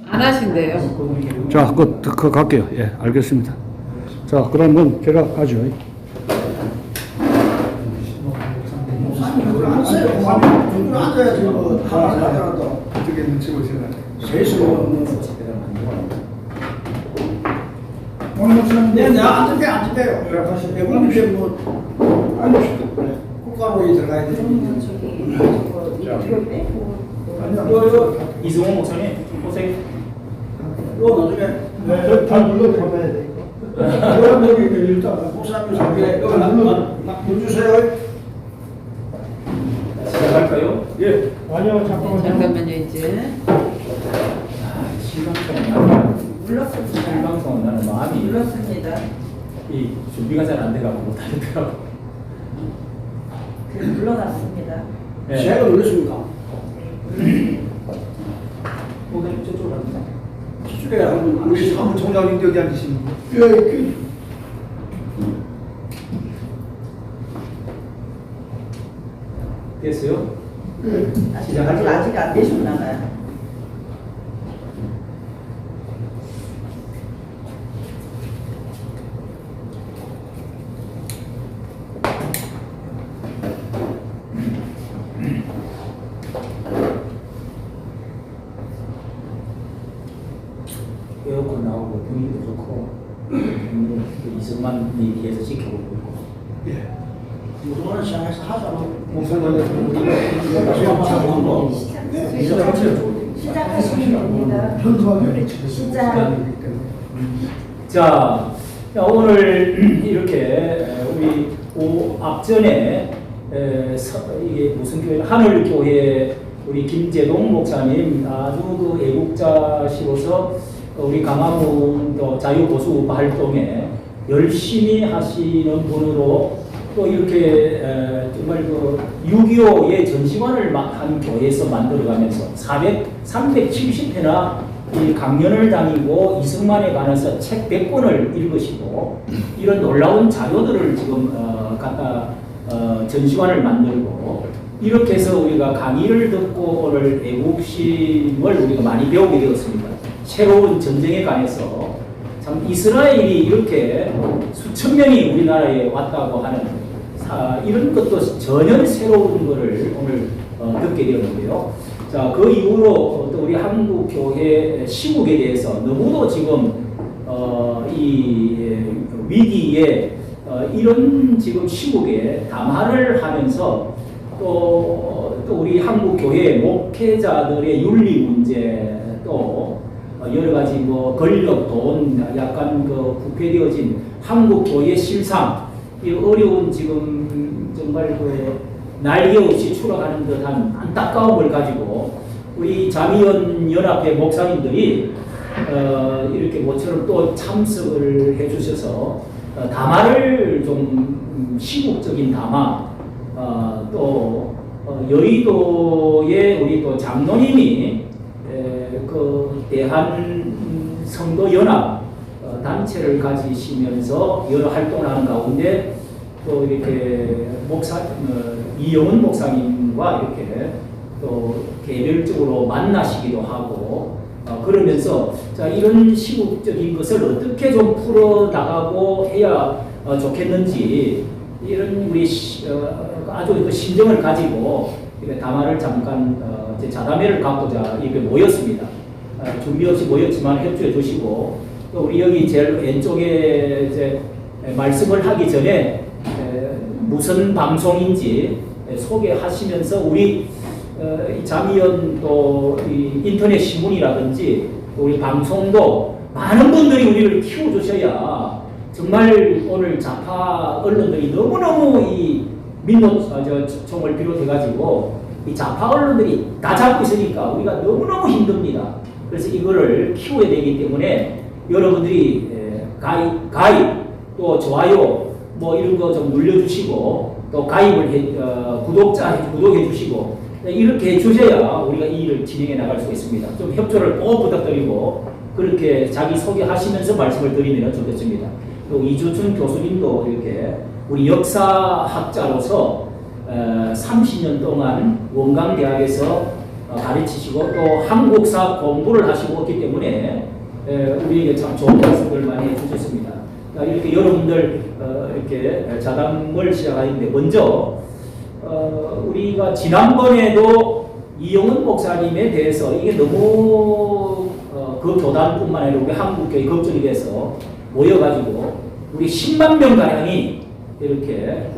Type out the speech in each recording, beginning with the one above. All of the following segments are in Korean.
안 하신대요. 자, 그 갈게요. 예, 알겠습니다. 자, 그러면 제가 가죠. 앉아야지 뭐 하더라도 어떻게 눈치 보시나? 오늘 목사님 내가 앉을 때 앉을 때요. 오늘 이제 뭐 국가로에 들어가야 돼. 이승호 목사님 보세요. 이거 나중에 다 눌러 잡아야 돼. 그럼 여기 일단 목사님 소개 이거 눌러주세요. 시작할까요? 예. 아니요, 잠깐만요. 잠깐만요 이제. 실방송은 나는 마음이 눌렀습니다. 이 준비가 잘 안 돼가고 못하겠더라고. 눌러놨습니다. 네. 제가 눌렀습니까? 오늘 저쪽으로 갑니다. 저쪽에 한번 우리 사무총장님 여기 앉으시는 분. 됐어요? 아직 안 되셨나 봐요. 에어컨 나오고 분위기도 좋고 이승만이 뒤에서 지켜보고 있고. 예. 무슨 시장에서 하자고. 목사님한테 시작하시면 됩니다. 시작. 자, 오늘 이렇게 우리 앞전에 이게 무슨 교회 하늘교회 우리 김재동 목사님 아주 그 애국자시로서 우리 강화문도 자유보수 활동에 열심히 하시는 분으로 또 이렇게 정말 그 6.25의 전시관을 한 교회에서 만들어가면서 370회나 이 강연을 다니고 이승만에 관해서 책 100권을 읽으시고 이런 놀라운 자료들을 지금 갖다 전시관을 만들고 이렇게 해서 우리가 강의를 듣고 오늘 애국심을 우리가 많이 배우게 되었습니다. 새로운 전쟁에 관해서 참 이스라엘이 이렇게 수천 명이 우리나라에 왔다고 하는 이런 것도 전혀 새로운 것을 오늘 듣게 되었는데요. 자, 그 이후로 또 우리 한국 교회 시국에 대해서 너무도 지금 이 위기에 이런 지금 시국에 담화를 하면서 또 우리 한국 교회 목회자들의 윤리 문제 또 여러 가지 뭐 권력, 돈, 약간 그 부패되어진 한국 교회 실상 이 어려운 지금 정말 그 날개 없이 추락하는 듯한 안타까움을 가지고 우리 자미연 연합회 목사님들이 이렇게 모처럼 또 참석을 해주셔서 담화를 좀 시국적인 담화 또 여의도에 우리 또 장로님이 그 대한 성도 연합 단체를 가지시면서 여러 활동을 하는 가운데 또 이렇게 이영훈 목사님과 이렇게 또 개별적으로 만나시기도 하고 그러면서 자 이런 시국적인 것을 어떻게 좀 풀어 나가고 해야 좋겠는지 이런 우리 아주 그 심정을 가지고 이렇게 담화를 잠깐 자담회를 갖고자 이렇게 모였습니다. 준비 없이 모였지만 협조해 주시고 또 우리 여기 제일 왼쪽에 이제 말씀을 하기 전에 무슨 방송인지 소개하시면서 우리 자미연 또 인터넷 신문이라든지 우리 방송도 많은 분들이 우리를 키워주셔야 정말 오늘 좌파 언론들이 너무너무 이 민노총을 비롯해가지고 이 좌파 언론들이 다 잡고 있으니까 우리가 너무너무 힘듭니다. 그래서 이거를 키워야 되기 때문에 여러분들이 가입 또 좋아요 뭐 이런 거 좀 눌러주시고 또 가입을 구독해 주시고 이렇게 해주셔야 우리가 이 일을 진행해 나갈 수 있습니다. 좀 협조를 꼭 부탁드리고 그렇게 자기 소개하시면서 말씀을 드리면 좋겠습니다. 또 이주춘 교수님도 이렇게 우리 역사학자로서 30년 동안 원광대학에서 가르치시고 또 한국사 공부를 하시고 있기 때문에 우리에게 참 좋은 말씀을 많이 해주셨습니다. 이렇게 여러분들 이렇게 자담을 시작하는데 먼저 우리가 지난번에도 이용훈 목사님에 대해서 이게 너무 그 교단뿐만 아니라 우리 한국교회 걱정이 돼서 모여가지고 우리 10만 명 가량이 이렇게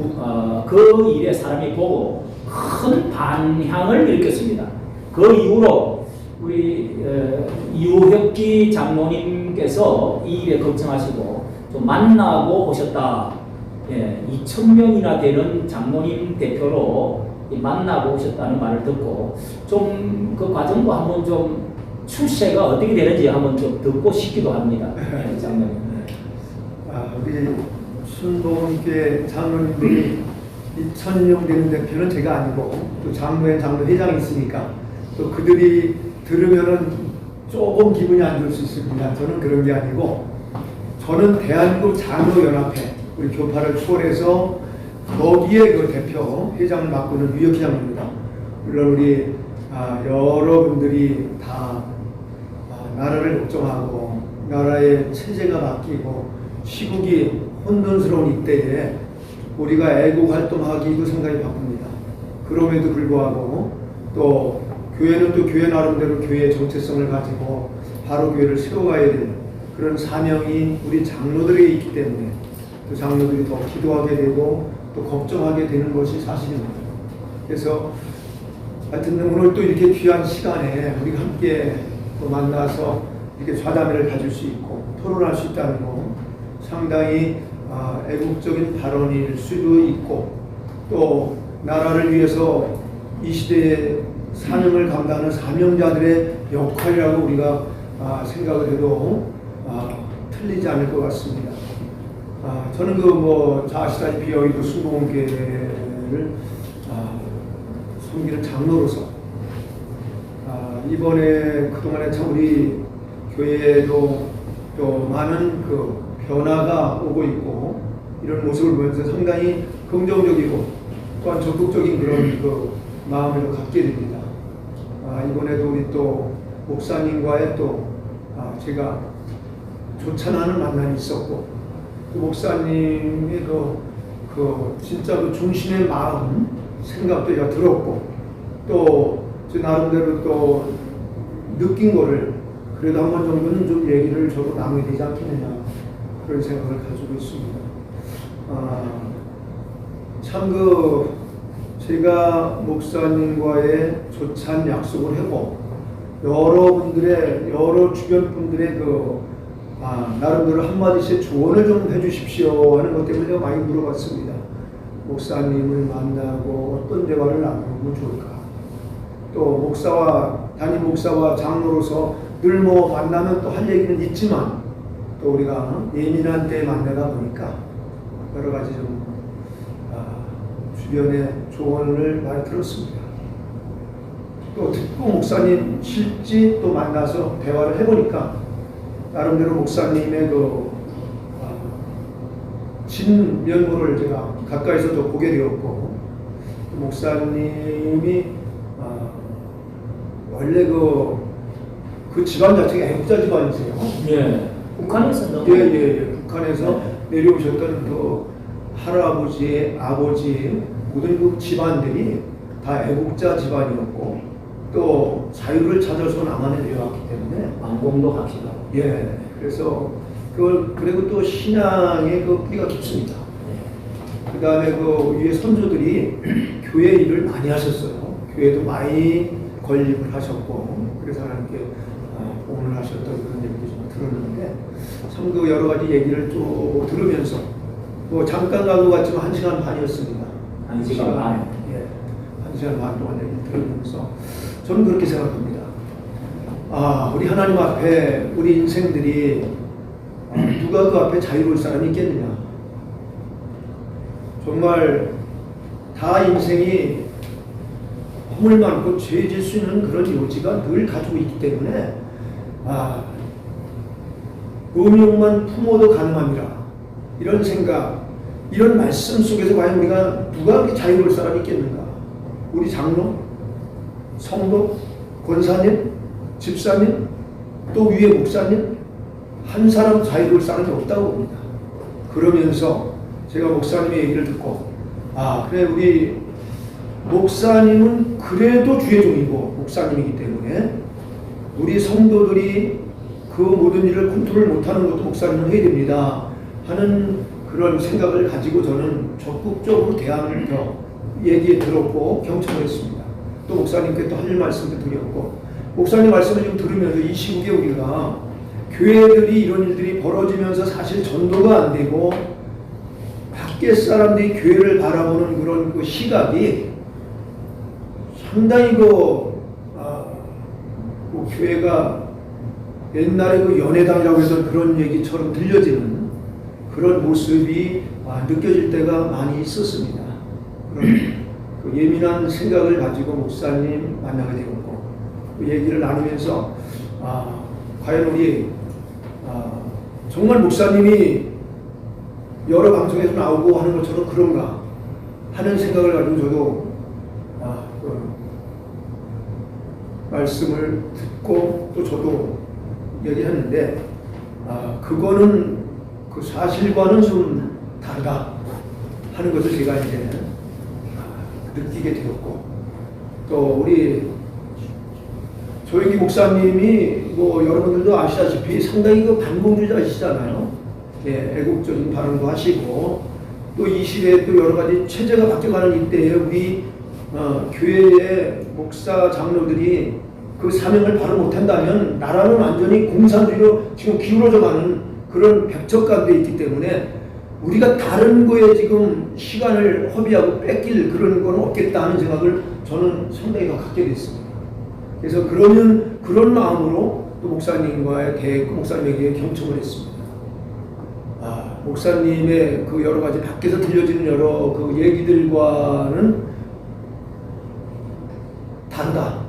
그 일에 사람이 보고 큰 반향을 일으켰습니다. 그 이후로 우리 이우혁기 장로님께서 이 일에 걱정하시고 좀 만나고 오셨다. 2,000명이나 되는 장로님 대표로 만나고 오셨다는 말을 듣고 좀 그 과정도 한번 좀 출세가 어떻게 되는지 한번 좀 듣고 싶기도 합니다. 장로님. 우리 순복음교회 장로님들이 2,000명 되는 대표는 제가 아니고 또 장로회 장로회장이 있으니까 또 그들이 들으면은 조금 기분이 안 좋을 수 있습니다. 저는 그런 게 아니고 저는 대한민국 장로연합회 우리 교파를 초월해서 거기에 그 대표 회장을 맡고 있는 유혁회장입니다. 물론 우리 여러분들이 다 나라를 걱정하고 나라의 체제가 바뀌고 시국이 혼돈스러운 이때에 우리가 애국 활동하기도 상당히 바쁩니다. 그럼에도 불구하고 또 교회는 또 교회 나름대로 교회의 정체성을 가지고 바로 교회를 세워가야 되는 그런 사명이 우리 장로들에게 있기 때문에 또 장로들이 더 기도하게 되고 또 걱정하게 되는 것이 사실입니다. 그래서 하여튼 오늘 또 이렇게 귀한 시간에 우리가 함께 또 만나서 이렇게 좌담회를 가질 수 있고 토론할 수 있다는 거 상당히 애국적인 발언일 수도 있고 또 나라를 위해서 이 시대의 사명을 감당하는 사명자들의 역할이라고 우리가 생각을 해도 틀리지 않을 것 같습니다. 저는 잘 아시다시피 여의도 순복음교회를 섬기는 장로로서 이번에 그동안에 참 우리 교회에도 또 많은 그 변화가 오고 있고 이런 모습을 보면서 상당히 긍정적이고 또한 적극적인 그런 그 마음을 갖게 됩니다. 이번에도 우리 또 목사님과의 또 제가 좋찬하는 만남이 있었고 또 목사님의 그 진짜 그 중심의 마음 생각도 제가 들었고 또 제 나름대로 또 느낀 거를 그래도 한 번 정도는 좀 얘기를 저도 나눠야 되지 않겠느냐 그런 생각을 가지고 있습니다. 참 제가 목사님과의 조찬 약속을 하고 여러분들의 여러 주변 분들의 나름대로 한마디씩 조언을 좀 해주십시오 하는 것 때문에 제가 많이 물어봤습니다. 목사님을 만나고 어떤 대화를 나누면 좋을까? 또 담임 목사와 장로로서 늘 만나면 또 할 얘기는 있지만 또 우리가 예민한 때에 만나다 보니까 여러 가지 좀 주변의 조언을 많이 들었습니다. 또 듣고 목사님 실제 또 만나서 대화를 해보니까 나름대로 목사님의 진면모를 제가 가까이서 또 보게 되었고 목사님이 원래 그 집안 자체가 애국자 집안이세요. 예. 북한에서 너무 북한에서 내려오셨던 그 할아버지의 아버지 모든 그 집안들이 다 애국자 집안이었고 또 자유를 찾아서 남한에 내려왔기 때문에 왕공도 확실하고 그래서 그리고 또 신앙의 그 뿌리가 깊습니다. 그 다음에 그 위에 선조들이 교회 일을 많이 하셨어요. 교회도 많이 건립을 하셨고 그래서 하나님께 봉헌을 하셨던 그런 얘기도 좀 들었는데 참 여러 가지 얘기를 쭉 들으면서 잠깐 간것 같지만 1시간 반이었습니다. 1시간 반? 1시간 반 동안 얘기를 들으면서 저는 그렇게 생각합니다. 우리 하나님 앞에 우리 인생들이 누가 그 앞에 자유로울 사람이 있겠느냐. 정말 다 인생이 허물 많고 죄 질 수 있는 그런 요지가 늘 가지고 있기 때문에 음욕만 품어도 가능합니다. 이런 생각, 이런 말씀 속에서 과연 우리가 누가 그렇게 자유로울 사람이 있겠는가? 우리 장로? 성도? 권사님, 집사님, 또 위에 목사님 한 사람 자유로울 사람이 없다고 봅니다. 그러면서 제가 목사님의 얘기를 듣고 그래 우리 목사님은 그래도 주의 종이고 목사님이기 때문에 우리 성도들이 그 모든 일을 컨트롤 못하는 것도 목사님은 해야 됩니다 하는 그런 생각을 가지고 저는 적극적으로 대안을 얘기에 들었고 경청을 했습니다. 또 목사님께 또 할 말씀도 드렸고 목사님 말씀을 지금 들으면서 이 시국에 우리가 교회들이 이런 일들이 벌어지면서 사실 전도가 안 되고 밖에 사람들이 교회를 바라보는 그런 그 시각이 상당히 교회가 옛날에 그 연회당이라고 해서 그런 얘기처럼 들려지는 그런 모습이 느껴질 때가 많이 있었습니다. 그런 그 예민한 생각을 가지고 목사님 만나게 되었고 그 얘기를 나누면서 과연 우리 정말 목사님이 여러 방송에서 나오고 하는 것처럼 그런가 하는 생각을 가지고 저도 말씀을 듣고 또 저도 얘기했는데 그거는 그 사실과는 좀 다르다 하는 것을 제가 이제 느끼게 되었고 또 우리 조영기 목사님이 뭐 여러분들도 아시다시피 상당히 그 반공주의자이시잖아요. 예, 애국적인 발언도 하시고 또 이 시대에 또 여러 가지 체제가 바뀌어가는 이때에 우리 교회의 목사 장로들이 그 사명을 바로 못한다면 나라는 완전히 공산주의로 지금 기울어져 가는 그런 벽적간에 있기 때문에 우리가 다른 거에 지금 시간을 허비하고 뺏길 그런 건 없겠다 하는 생각을 저는 상당히 더 갖게 됐습니다. 그래서 그러면 그런 마음으로 또 목사님과의 대했고 목사님에게 경청을 했습니다. 목사님의 그 여러 가지 밖에서 들려지는 여러 그 얘기들과는 다르다,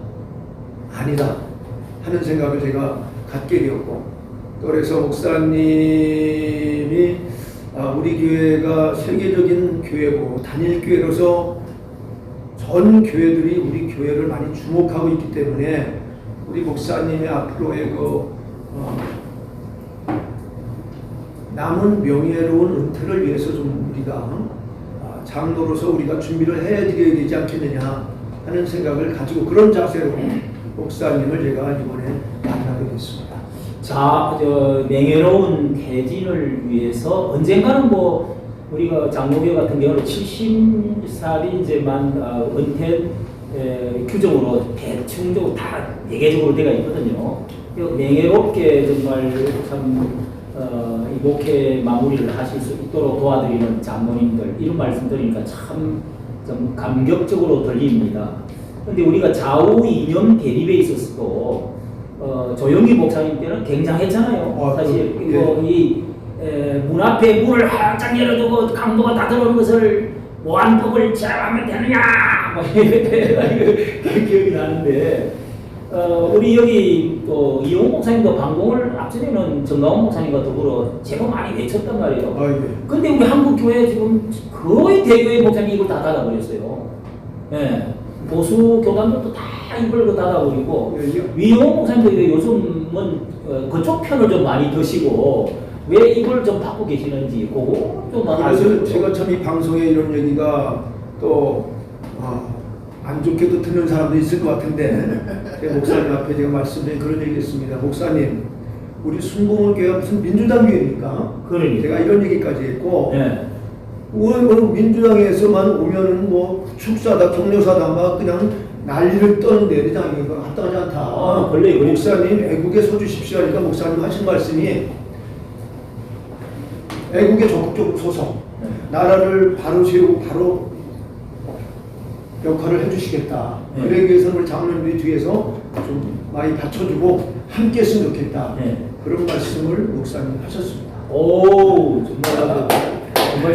아니다 하는 생각을 제가 갖게 되었고 또 그래서 목사님이 우리 교회가 세계적인 교회고 단일 교회로서 전 교회들이 우리 교회를 많이 주목하고 있기 때문에 우리 목사님의 앞으로의 남은 명예로운 은퇴를 위해서 좀 우리가 장로로서 우리가 준비를 해드려야 되지 않겠느냐 하는 생각을 가지고 그런 자세로 목사님을 제가 이번에 만나게 됐습니다. 자, 명예로운 퇴진을 위해서 언젠가는 뭐 우리가 장로교 같은 경우는 70살이 이제 은퇴 규정으로 대충적으로 다 예계적으로 되어 있거든요. 명예롭게 정말 참 이 목회 마무리를 하실 수 있도록 도와드리는 장로님들 이런 말씀 드리니까 참 좀 감격적으로 들립니다. 그런데 우리가 좌우 이념 대립에 있어서도 조영기 목사님 때는 굉장했잖아요. 사실 이 문 앞에 문을 활짝 열어두고 강도가 다 들어오는 것을 보안법을 제압하면 되느냐 뭐 기억이 나는데 우리 여기 또 이용 목사님도 방공을 앞전에는 정가원 목사님과 더불어 제법 많이 외쳤단 말이에요. 근데 우리 한국 교회 지금 거의 대교회 목사님이 이걸 다 닫아버렸어요. 예. 보수 교단들도 다 이걸 닫아버리고 위용 목사님도 요즘은 그쪽 편을 좀 많이 드시고 왜 이걸 좀 받고 계시는지 그거 좀 그래서 제가 참 이 방송에 이런 얘기가 또 안 좋게도 듣는 사람도 있을 것 같은데 제가 목사님 앞에 제가 말씀드린 그런 얘기했습니다. 목사님, 우리 순복음 교회가 무슨 민주당 교회입니까? 그러니까 제가 이런 얘기까지 했고 네. 민주당에서만 오면은 뭐 축사다 격려사다 막 그냥 난리를 떠는데 회장이 이거 합당하지 않다. 목사님 애국에 서주십시오 하니까 목사님 하신 말씀이 애국에 적극적으로 서서 나라를 바로 세우고 바로 역할을 해주시겠다. 그러기 위해서는 우리 장로님들이 뒤에서 좀 많이 받쳐주고 함께 했으면 좋겠다. 그런 말씀을 목사님 하셨습니다. 오, 정말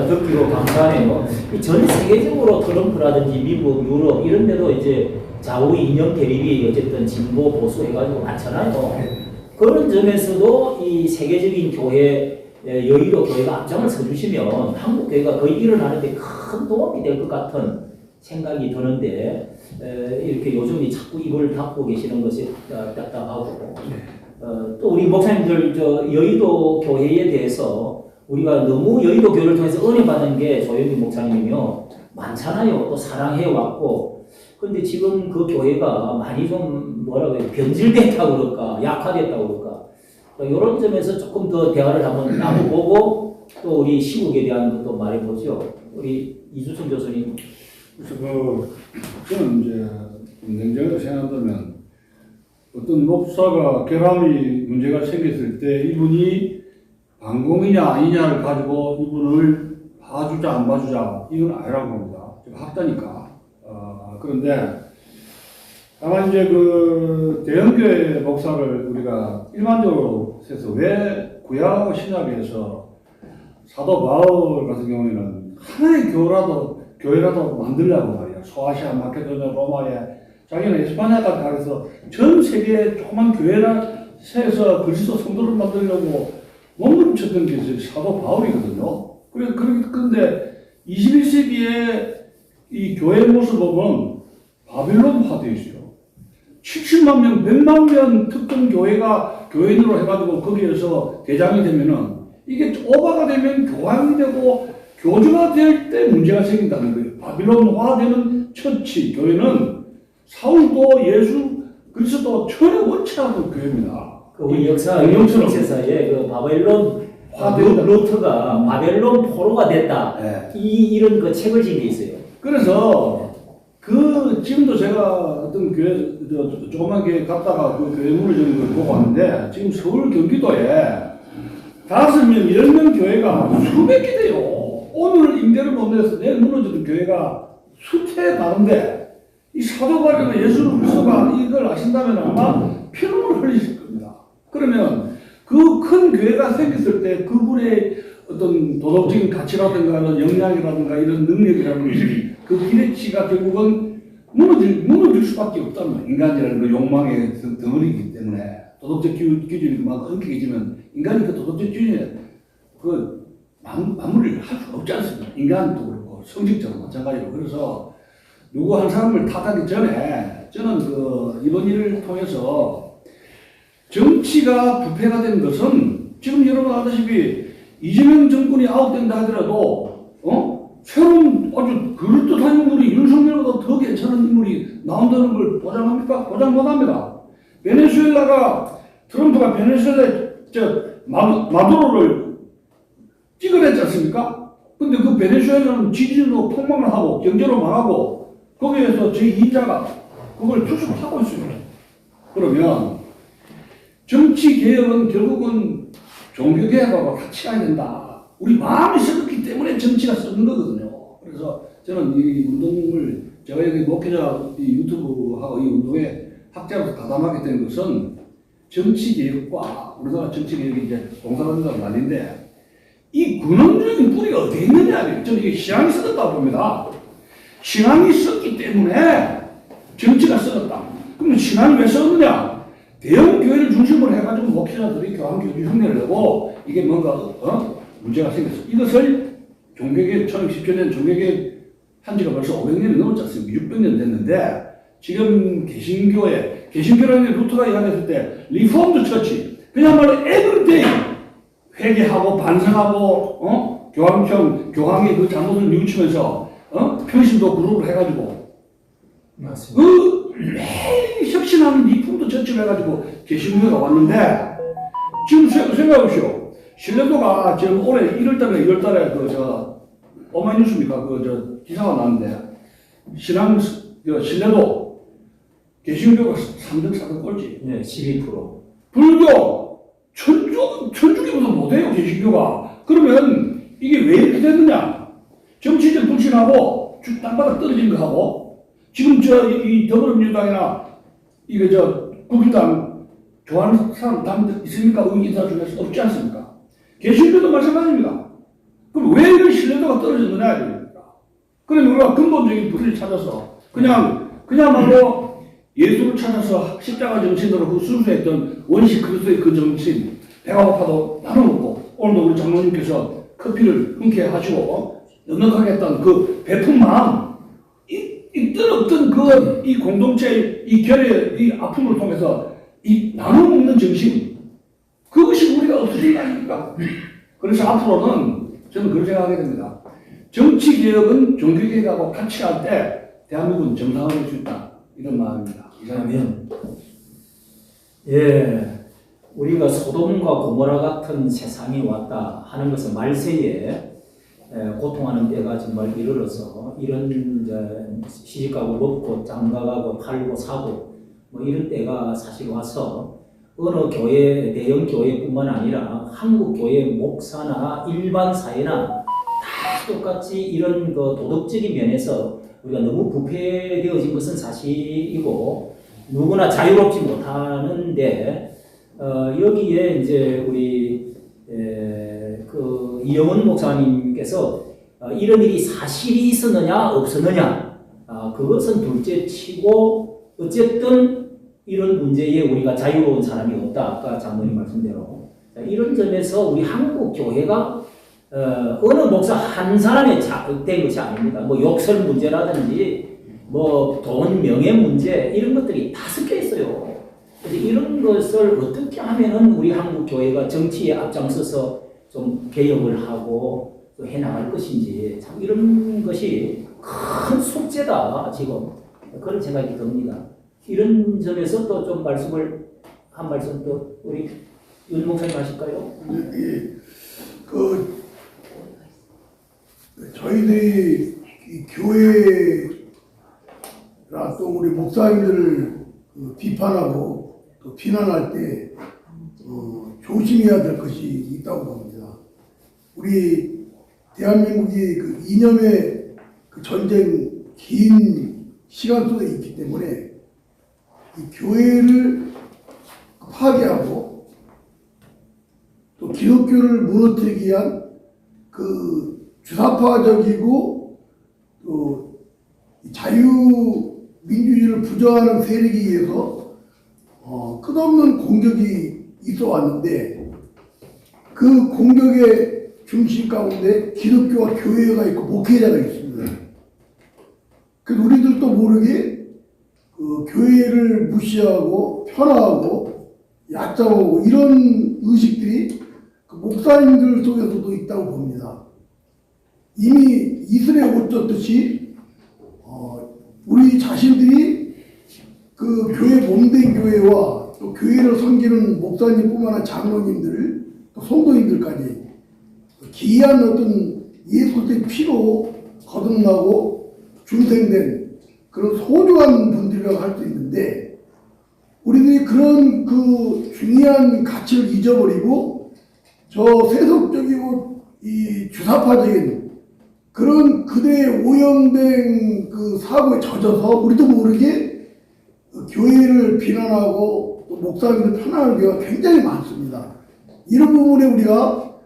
듣기로 감사하네요. 전 세계적으로 트럼프라든지 미국, 유럽 이런 데도 이제 좌우 이념 대립이 어쨌든 진보 보수 해가지고 많잖아요. 그런 점에서도 이 세계적인 교회 여의도 교회가 앞장을 서주시면 한국 교회가 거의 일어나는데 큰 도움이 될 것 같은 생각이 드는데 이렇게 요즘이 자꾸 입을 닫고 계시는 것이 답답하고 또 우리 목사님들 여의도 교회에 대해서 우리가 너무 여의도 교회를 통해서 은혜 받는 게 조영기 목사님이며 많잖아요. 또 사랑해 왔고 그런데 지금 그 교회가 많이 좀 뭐라고 해야 변질됐다고 그럴까 약화됐다고 그럴까 이런 점에서 조금 더 대화를 한번 나눠보고 또 우리 시국에 대한 것도 말해보죠. 우리 이주천 교수님. 그래서 저는 이제 냉정하게 생각하면 어떤 목사가 결함이 문제가 생겼을 때 이분이 반공이냐 아니냐를 가지고 이분을 봐주자 안 봐주자 이건 아니라고 봅니다. 학자니까. 그런데 다만 이제 그 대형교회 목사를 우리가 일반적으로 해서 왜 구약 신약에서 사도 바울 같은 경우에는 하나의 교회라도 만들려고 말이야. 소아시아, 마케도니아, 로마에 자기는 에스파냐까지 가서 전 세계에 조그만 교회라 세서 그리스도 성도를 만들려고 몸부림쳤던 게 사도 바울이거든요. 그런데 21세기에 이 교회 모습 보면 바빌론화 되어 있어요. 70만 명, 100만 명 특정 교회가 교인으로 해가지고 거기에서 대장이 되면은 이게 오바가 되면 교황이 되고 교주가 될 때 문제가 생긴다는 거예요. 바빌론화 되는 처치, 교회는 사울도 예수 그리스도 전혀 원치 않은 교회입니다. 그 우리 역사에 그 바벨론 루트가 바벨론 포로가 됐다. 네. 이런 그 책을 지은 게 있어요. 그래서 지금도 제가 어떤 교회 조그만 교회 갔다가 그 교회문을 여는 걸 보고 왔는데 지금 서울 경기도에 5명, 10명 교회가 수백 개 돼요. 오늘 임대를 못 내서 내일 무너지는 교회가 수태에 다른데 이 사도 바울이나 예수 그리스도가 이걸 아신다면 아마 피눈물 흘리실 겁니다. 그러면 그 큰 교회가 생겼을 때 그분의 어떤 도덕적인 가치라든가 역량이라든가 이런 능력이라는 것이 그 기대치가 결국은 무너질 수밖에 없다는 인간이라는 그 욕망의 덩어리이기 때문에 도덕적 기준이 막 엉키지면 인간이 그 도덕적 기준에 그 마무리를 할 수가 없지 않습니까? 인간도 그렇고 성직자도 마찬가지로. 그래서 누구 한 사람을 탓하기 전에 저는 이번 일을 통해서 정치가 부패가 된 것은 지금 여러분 아다시피 이재명 정권이 아웃된다 하더라도 새로운 아주 그럴듯한 인물이 윤석열보다 더 괜찮은 인물이 나온다는 걸 보장합니까? 보장 못합니다. 베네수엘라가 트럼프가 베네수엘라 마두로를 찍어냈지 않습니까? 근데 그 베네수엘라는 지진으로 폭망을 하고 경제로 망하고 거기에서 제2자가 그걸 수습하고 있습니다. 그러면 정치 개혁은 결국은 종교 개혁하고 같이 가야 된다. 우리 마음이 썩었기 때문에 정치가 썩는 거거든요. 그래서 저는 이 운동을 제가 여기 목회자 유튜브하고 이 운동에 학자로서 가담하게 된 것은 정치 개혁과 우리나라 정치 개혁이 이제 동사관계가 난리인데 이 근원적인 뿌리가 어디에 있느냐. 저는 이게 신앙이 썩었다고 봅니다. 신앙이 썩기 때문에 정치가 썩었다. 그럼 신앙이 왜 썩었느냐? 대형 교회를 중심으로 해가지고 목회자들이 교황교주 흉내를 내고 이게 뭔가 문제가 생겼어. 이것을 종교개혁 1917년 종교개혁 한 지가 벌써 500년이 넘었지 않습니까? 600년 됐는데 지금 개신교라는 루터가 이야기했을 때 리폼드 처치 그야말로 에브리데이 회개하고 반성하고 교황이 그 잘못을 뉘우치면서 평신도 그룹을 해가지고 맞습니다. 매일 혁신하는 리폼드 처치를 해가지고 개신교가 왔는데 지금 생각해보시오. 신뢰도가 지금 올해 1월달에 2월달에 오마이뉴스입니까? 기사가 나왔는데 신뢰도 개신교가 3등 4등 꼴찌. 네, 12%. 불교 천주교보다 못해요 개신교가. 그러면 이게 왜 이렇게 됐느냐? 정치적 불신하고 땅바닥 떨어진 거 하고 지금 이 더불어민주당이나 국민당 좋아하는 사람 다 있습니까? 의기자 중에서 없지 않습니까? 개신교도 마찬가지입니다. 그럼 왜 이런 신뢰도가 떨어졌느냐? 그러면 우리가 근본적인 불을 찾아서 그냥말로 예수를 찾아서 십자가 정신으로 그 순수했던 원시 그리스도의 그 정신 배가 고파도 나눠 먹고 오늘도 우리 장로님께서 커피를 흔쾌히 하시고 넉넉하게 했던 그 베푼 마음 어떤 이 공동체의 이 결의, 이 아픔을 통해서 이 나눠 먹는 정신, 그것이 우리가 없어질 거 아닙니까? 그래서 앞으로는 저는 그렇게 생각하게 됩니다. 정치개혁은 종교개혁하고 같이 할 때 대한민국은 정상화될 수 있다. 이런 마음입니다. 그러면 예, 우리가 소돔과 고모라 같은 세상이 왔다 하는 것은 말세에 고통하는 때가 정말 이르러서 이런 이제 시집가고 먹고 장가가고 팔고 사고 뭐 이런 때가 사실 와서 어느 교회, 대형 교회뿐만 아니라 한국 교회 목사나 일반 사회나 다 똑같이 이런 그 도덕적인 면에서 우리가 너무 부패되어진 것은 사실이고 누구나 자유롭지 못하는데 여기에 이제 우리 그 이영원 목사님께서 이런 일이 사실이 있었느냐 없었느냐 그것은 둘째치고 어쨌든 이런 문제에 우리가 자유로운 사람이 없다. 아까 장로님 말씀대로 이런 점에서 우리 한국 교회가 어느 목사 한 사람의 된 것이 아닙니다. 뭐 욕설 문제라든지 뭐 돈 명예 문제 이런 것들이 다 섞여 있어요. 그래서 이런 것을 어떻게 하면은 우리 한국 교회가 정치에 앞장서서 좀 개혁을 하고 또 해나갈 것인지 참 이런 것이 큰 숙제다 지금 그런 생각이 듭니다. 이런 점에서 또 좀 한 말씀 또 우리 윤 목사님 하실까요? 저희들이 이 교회라 또 우리 목사님들을 비판하고 또 비난할 때 조심해야 될 것이 있다고 봅니다. 우리 대한민국이 그 이념의 그 전쟁 긴 시간 속에 있기 때문에 이 교회를 파괴하고 또 기독교를 무너뜨리기 위한 그 주사파적이고 또 자유민주주의를 부정하는 세력에 의해서 끝없는 공격이 있어 왔는데 그 공격의 중심 가운데 기독교와 교회가 있고 목회자가 있습니다. 그래서 우리들도 모르게 그 교회를 무시하고 편하고 얕잡아오고 이런 의식들이 그 목사님들 속에서도 있다고 봅니다. 이미 이슬에 옷 젖듯이 우리 자신들이 그 교회 몸된 교회와 또 교회를 섬기는 목사님뿐만 아니라 장로님들 또 성도님들까지 기이한 어떤 예수의 피로 거듭나고 중생된 그런 소중한 분들이라고 할 수 있는데 우리들이 그런 그 중요한 가치를 잊어버리고 저 세속적이고 이 주사파적인 그런 그대의 오염된 그 사고에 젖어서 우리도 모르게 교회를 비난하고 또 목사님들 편안한 경우가 굉장히 많습니다. 이런 부분에 우리가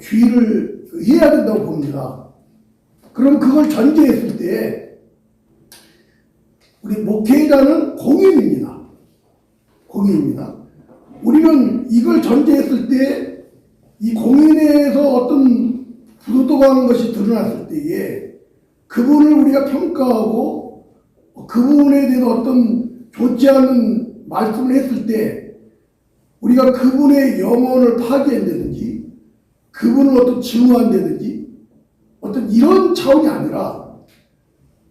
주의를 해야 된다고 봅니다. 그럼 그걸 전제했을 때 우리 목회자는 공인입니다. 공인입니다. 우리는 이걸 전제했을 때 이 공인에서 어떤 부도덕하는 것이 드러났을 때에 그분을 우리가 평가하고 그 부분에 대해서 어떤 좋지 않은 말씀을 했을 때 우리가 그분의 영혼을 파괴한다든지 그분을 어떤 증오한다든지 어떤 이런 차원이 아니라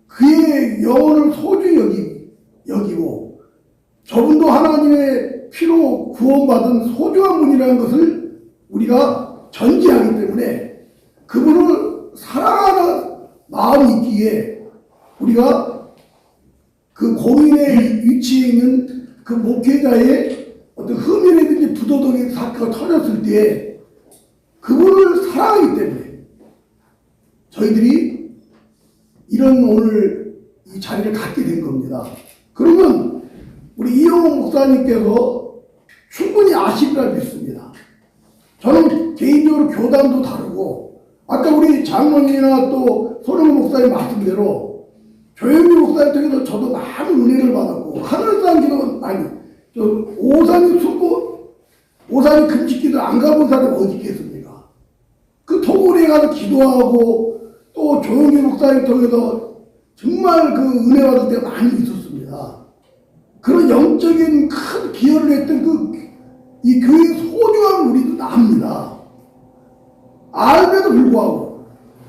그의 영혼을 소중히 여기고 저분도 하나님의 피로 구원받은 소중한 분이라는 것을 우리가 전제하기 때문에 그분을 사랑하는 마음이 있기에 우리가 그 공인의 위치에 있는 그 목회자의 어떤 흠이라든지 부도덕의 사건가 터졌을 때 그분을 사랑하기 때문에 저희들이 이런 오늘 이 자리를 갖게 된 겁니다. 그러면 우리 이영호 목사님께서 충분히 아시리라 믿습니다. 저는 개인적으로 교단도 다르고 아까 우리 장로님이나 또 손흥민 목사님 말씀대로 조영규 목사님 통해서 저도 많은 은혜를 받았고 하늘산 기도는 아니 저 오산이 숨고 오산이 금식기도 안 가본 사람이 어디 있겠습니까? 그 토굴에 가서 기도하고 또 조영규 목사님 통해서 정말 그 은혜 받을 때가 많이 있었습니다. 그런 영적인 큰 기여를 했던 이 교회의 소중한 우리도 압니다. 알면도 불구하고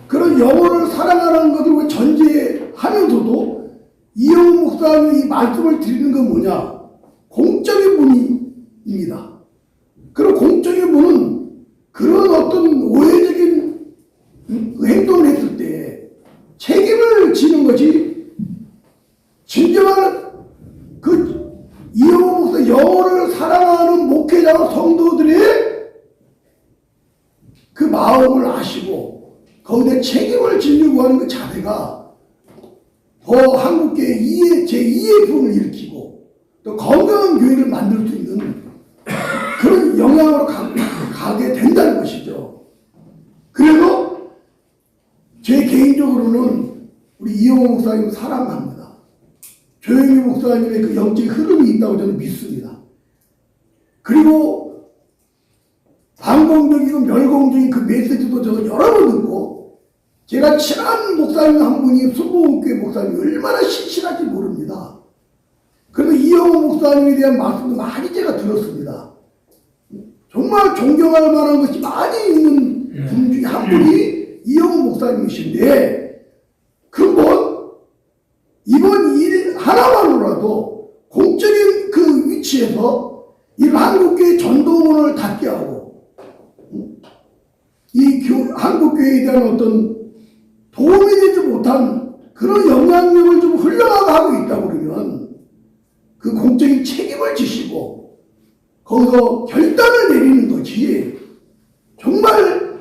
그런 영혼을 사랑하는 것을 전제하면서도 이영훈 목사님이 이 말씀을 드리는 건 뭐냐? 공적인 분입니다. 그런 공적인 분은 그런 어떤 오해적인 행동을 했을 때 책임을 지는 것이 진정한 이영훈 목사 영혼을 사랑하는 목회자와 성도들의 그 마음을 아시고 거기에 책임을 지려고 하는 그 자세가 더 한국교회 제2의 부흥을 일으키고 또 건강한 교회를 만들 수 있는 그런 영향으로 가게 된다는 것이죠. 그래서 제 개인적으로는 우리 이영호 목사님 사랑합니다. 조영희 목사님의 그 영적인 흐름이 있다고 저는 믿습니다. 그리고 반공적이고 멸공적인 그 메시지도 저는 여러 번 듣고 제가 친한 목사님 한 분이 순복음교회 목사님이 얼마나 신실한지 모릅니다. 그래서 이영호 목사님에 대한 말씀도 많이 제가 들었습니다. 정말 존경할 만한 것이 많이 있는 분 중에 한 분이 이영호 목사님이신데 근본 이번 일 하나만으로라도 공적인 그 위치에서 이 한국교회 전도문을 닫게 하고 이 한국교회에 대한 어떤 도움이 되지 못한 그런 영향력을 좀 흘러가고 있다고 그러면 그 공적인 책임을 지시고 거기서 결단을 내리는 것이 정말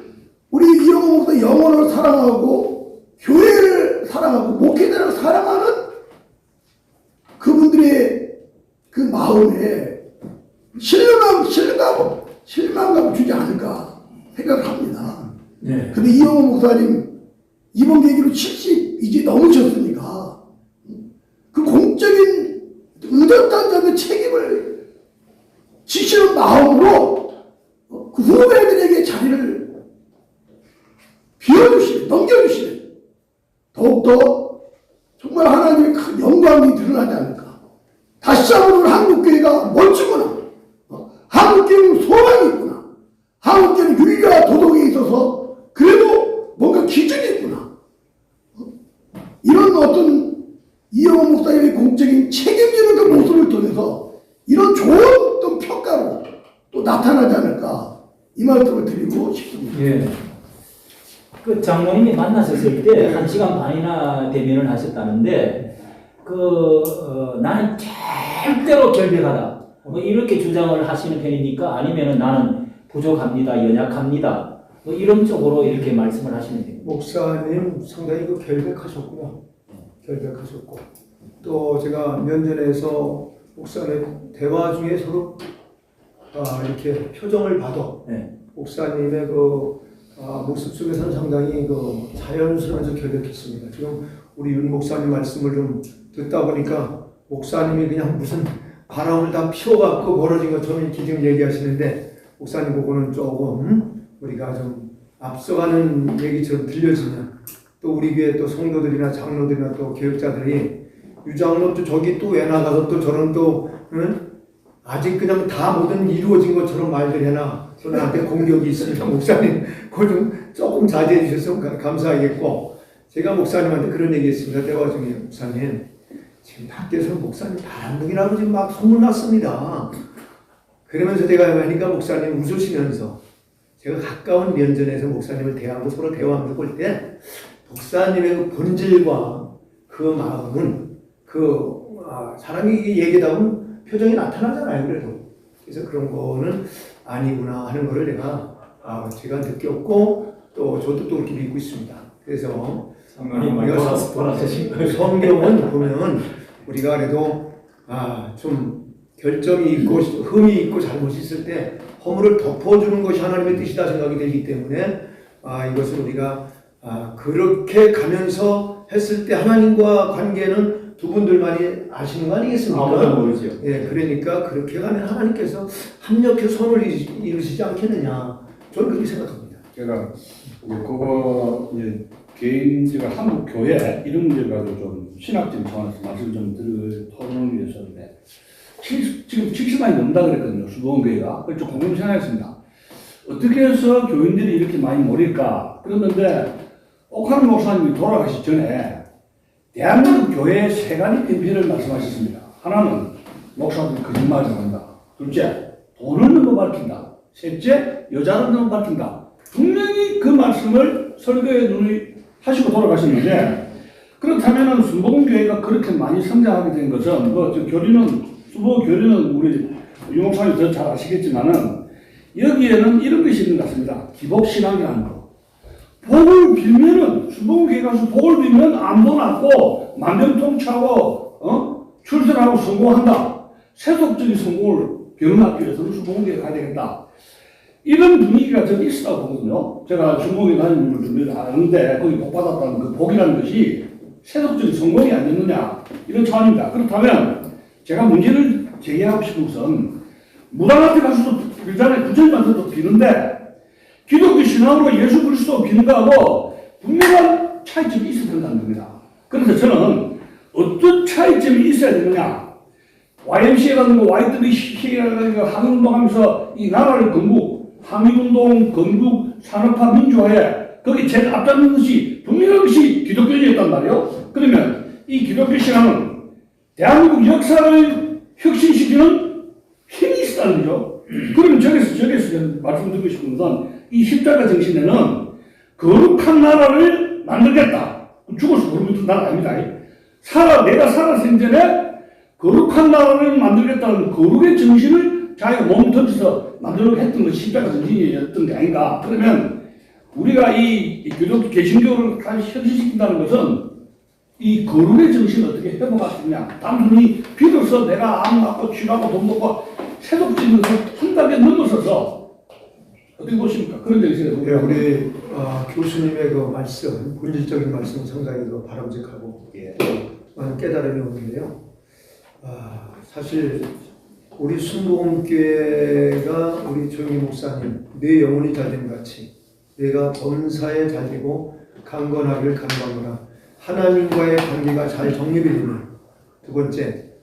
우리 이영호 목사 영혼을 사랑하고 교회를 사랑하고 목회자를 사랑하는 그분들의 그 마음에 실망감 주지 않을까 생각합니다. 네. 근데 이영호 목사님 이번 계기로 70 이제 넘으셨으니까 그 공적인 의젓단자의 책임을 지시는 마음으로 그 후배들에게 자리를 비워주시는, 넘겨주시는 더욱더 정말 하나님의 큰 영광이 드러나지 않을까. 다시 한번 한국교회가 멋지구나. 한국교회는 소망이 있구나. 한국교회는 윤리와 도덕에 있어서 그래도 뭔가 기준이 있구나. 이런 어떤 이영호 목사님의 공적인 책임지는 그 모습을 통해서 이런 좋은 어떤 평가로 또 나타나지 않을까 이 말씀을 드리고 싶습니다. 예. 그 장로님이 만나셨을 때 1시간 반이나 대면을 하셨다는데 나는 절대로 결백하다 뭐 이렇게 주장을 하시는 편입니까? 아니면은 나는 부족합니다, 연약합니다 뭐 이런 쪽으로 이렇게 말씀을 하시는 편입니까? 목사님 상당히 결백하셨구나. 결백하셨고 또 제가 면전에서 목사님 대화 중에 서로 이렇게 표정을 봐도 네. 목사님의 모습 속에서는 상당히 자연스러워서 결백했습니다. 지금 우리 윤 목사님 말씀을 좀 듣다 보니까 목사님이 그냥 무슨 바람을 다 피워갖고 벌어진 것처럼 이렇게 지금 얘기하시는데 목사님 보고는 조금 우리가 좀 앞서가는 얘기처럼 들려지면 또 우리 교회 또 성도들이나 장로들이나 또 교육자들이 유장로 또 저기 또 왜 나가서 또 저런 또 아직 그냥 다 모든 이루어진 것처럼 말들 해나 또 나한테 공격이 있으니까 목사님 그걸 좀 조금 자제해 주셨으면 감사하겠고 제가 목사님한테 그런 얘기 했습니다. 대화 중에 목사님 지금 밖에서 목사님 바람둥이라고 지금 막 소문났습니다. 그러면서 제가 하니까 목사님 웃으시면서 제가 가까운 면전에서 목사님을 대하고 서로 대화하면서 볼 때 목사님의 그 본질과 그 마음은 사람이 얘기하다 보면 표정이 나타나잖아요. 그래서 그런 거는 아니구나 하는 거를 제가 느꼈고 또 저도 또 그렇게 믿고 있습니다. 그래서 우리가 성경은 보면 우리가 그래도 좀 결점이 있고 흠이 있고 잘못이 있을 때 허물을 덮어주는 것이 하나님의 뜻이다 생각이 되기 때문에 이것을 우리가 그렇게 가면서 했을 때 하나님과 관계는 두 분들만이 아시는 거 아니겠습니까? 아무도 모르죠. 예, 그러니까 그렇게 가면 하나님께서 합력해 선을 이루시지 않겠느냐 저는 그렇게 생각합니다. 제가 그거 개인제가 한국 교회 이런 문제를 가지고 좀 신학적인 차원에서 말씀 좀 드릴 토론을 위해서인데 지금 70만이 넘는다 그랬거든요. 수보원교회가. 그래서 좀 궁금한 생각했습니다. 어떻게 해서 교인들이 이렇게 많이 모일까? 그랬는데 옥하는 목사님이 돌아가시기 전에 대한민국 교회의 세 가지 대표를 말씀하셨습니다. 하나는 목사들이 거짓말을 한다. 둘째, 돈을 너무 밝힌다. 셋째, 여자를 너무 밝힌다. 분명히 그 말씀을 설교에 눈을 하시고 돌아가셨는데 그렇다면 순복음교회가 그렇게 많이 성장하게 된 것은 교리는 우리 유 목사님 더 잘 아시겠지만은 여기에는 이런 것이 있는 것 같습니다. 기복신앙이라는 거. 복을 빌면은 순복음교회 가서 복을 빌면 암도 낫고 만병통치하고 출세하고 성공한다. 세속적인 성공을 경험하기 위해서는 순복음교회 가야 되겠다. 이런 분위기가 저기 있었다고 보거든요. 제가 순복음교회 다니는 분들 아는데 거기 복 받았다는 그 복이라는 것이 세속적인 성공이 아니었느냐 이런 차원입니다. 그렇다면 제가 문제를 제기하고 싶은 것은 무당한테 가서도 빌잖아요. 구절만도 비는데 기독교 신앙으로 예수 그리스도 비는 거하고 분명한 차이점이 있어야 된다는 겁니다. 그래서 저는 어떤 차이점이 있어야 되느냐 YMCA라든가 YWCA라든가 항일운동하면서 이 나라를 건국, 항일운동, 건국, 산업화, 민주화에 거기 제일 앞장선 것이 분명한 것이 기독교였단 말이에요. 그러면 이 기독교 신앙은 대한민국 역사를 혁신시키는 힘이 있다는 거죠. 그러면 저기서 말씀드리고 싶은 것은 이 십자가 정신에는 거룩한 나라를 만들겠다. 죽어서 거룩한 나라 아닙니다. 내가 살아 생전에 거룩한 나라를 만들겠다는 거룩의 정신을 자기가 몸 던져서 만들려고 했던 것이 십자가 정신이었던 게 아닌가. 그러면 우리가 이 기독교 개신교를 다시 현실시킨다는 것은 이 거룩의 정신을 어떻게 회복할 수 있냐. 단순히 믿어서 내가 암 맞고 치료하고 돈 먹고 세속적인 것을 한 단계 넘어서서 어떻게 보십니까? 그런 점이 있어요. 네, 우리 교수님의 그 말씀, 본질적인 말씀 상당히 그 바람직하고 많은 깨달음이 오는데요. 사실 우리 순복음교회가 우리 조영희 목사님 내 영혼이 잘됨 같이 내가 범사에 잘되고 강건하기를 간구하노라. 하나님과의 관계가 잘 정립이 되면 두 번째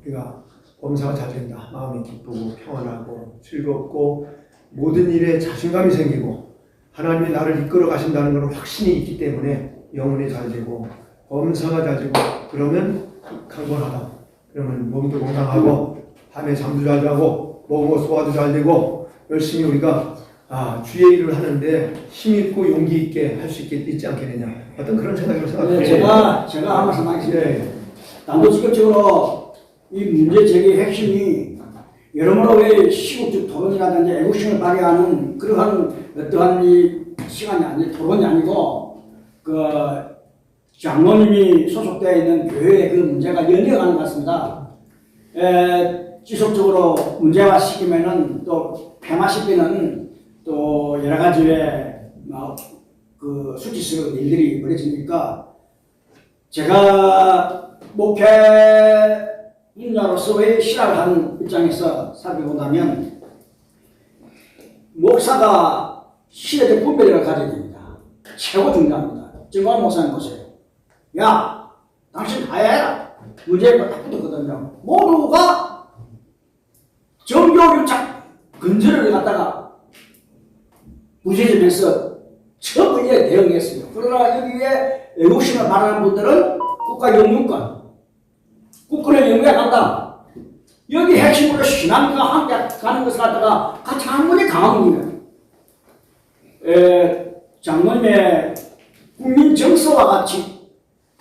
우리가 범사가 잘 된다. 마음이 기쁘고 평안하고 즐겁고 모든 일에 자신감이 생기고 하나님이 나를 이끌어 가신다는 것은 확신이 있기 때문에 영혼이 잘 되고 범사가 잘 되고 그러면 강건하다. 그러면 몸도 건강하고 밤에 잠도 잘 자고 먹고 소화도 잘 되고 열심히 우리가 주의 일을 하는데 힘있고 용기 있게 할 수 있지 않겠느냐. 어떤 그런 생각을 생각합니다. 제가 한 말씀 하겠습니다. 단도직입적으로 이 문제 제기의 핵심이 여러모로 왜 시국적 토론이라든지 애국심을 발휘하는 그러한 어떠한 이 시간이 아니 토론이 아니고 그 장로님이 소속되어 있는 교회의 그 문제가 연이어가는 것 같습니다. 지속적으로 문제화시키면은 또 폐마시키는 또 여러 가지의 그 수치스러운 일들이 벌어지니까 제가 목회 인자로서의 신학을 하는 입장에서 살펴본다면 목사가 시대적 분별력을 가져야 됩니다. 최고 중요합니다. 정광훈 목사님 보세요. 야, 당신 하야해라. 문제가 딱 붙었거든요. 모두가 정교유착 근절을 갖다가 무죄점에서 처음에 대응했어요. 그러나 여기에 애국심을 말하는 분들은 국가 영유권, 국권의 영유에 간다. 여기 핵심으로 신앙과 함께 가는 것을 갖다가 장로님이 강한 겁니다. 장로님의 국민 정서와 같이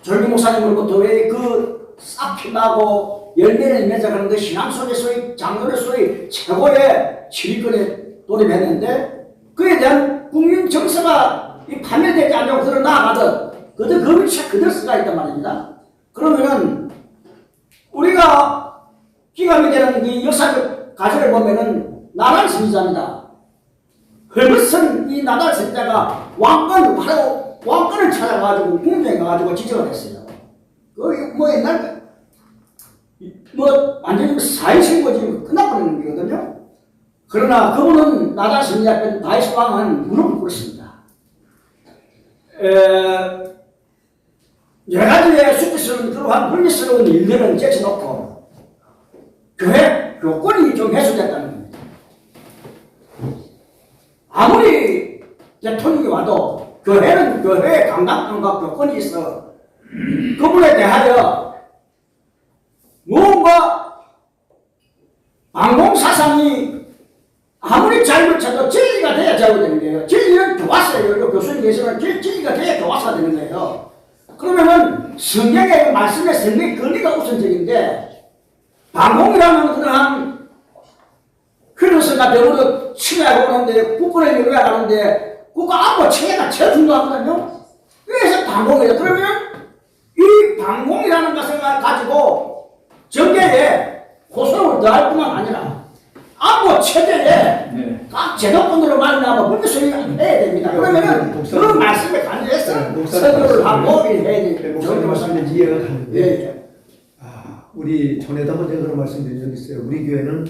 조영희 목사님으로부터 왜 그 싹피나고 열매를 맺어가는 그 신앙 속에서의 장로로서의 최고의 지휘권에 돌입했는데 그에 대한 국민 정서가 파멸되지 않고 그대로 나아가듯 그들 그 위치에 그대로 쓰가 있단 말입니다. 그러면은 우리가 기감이 되는 이 역사적 가설을 보면은 나달 선지자입니다. 헐벗은 이 나달 선지자가 바로 왕권을 찾아가지고 궁정에 가가지고 지적을 했어요. 그 뭐 옛날 뭐 완전히 사회신고지 끝나버리는 거거든요. 그러나 그분은 나달 선지자 앞에 다윗 왕은 무릎을 꿇었습니다. 여러 가지의 수치스러운 그러한 불미스러운 일들은 제쳐놓고 교회 교권이 좀 해소됐다는 겁니다. 아무리 대통령이 와도 교회는 교회의 감당권과 교권이 있어 그분에 대하여 무언가 방공사상이 아무리 잘못해도 진리가 돼야 잘못되는 거예요. 진리는 교화서예요. 교수님께서는 진리가 돼야 교화서가 되는 거예요. 그러면은 성경의 말씀에 성경의 권리가 우선적인데 방공이라는 그러한 흐름서가 되어도 치매하고 오는데 국권을 요구하는데 국가 안보 체계가 제일 중요하거든요. 그래서 방공이에요. 그러면 이 방공이라는 것을 가지고 정계에 호소를 더할 뿐만 아니라 안보 체계에 각 제도권으로 만나고 불교수를 해야 됩니다. 그러면은 그 말씀에 관해서 설교를 하고 해야 돼요. 목사님 말씀에 이해가 가는데 예. 우리 전에도 한번 제가 그런 말씀드린 적이 있어요. 우리 교회는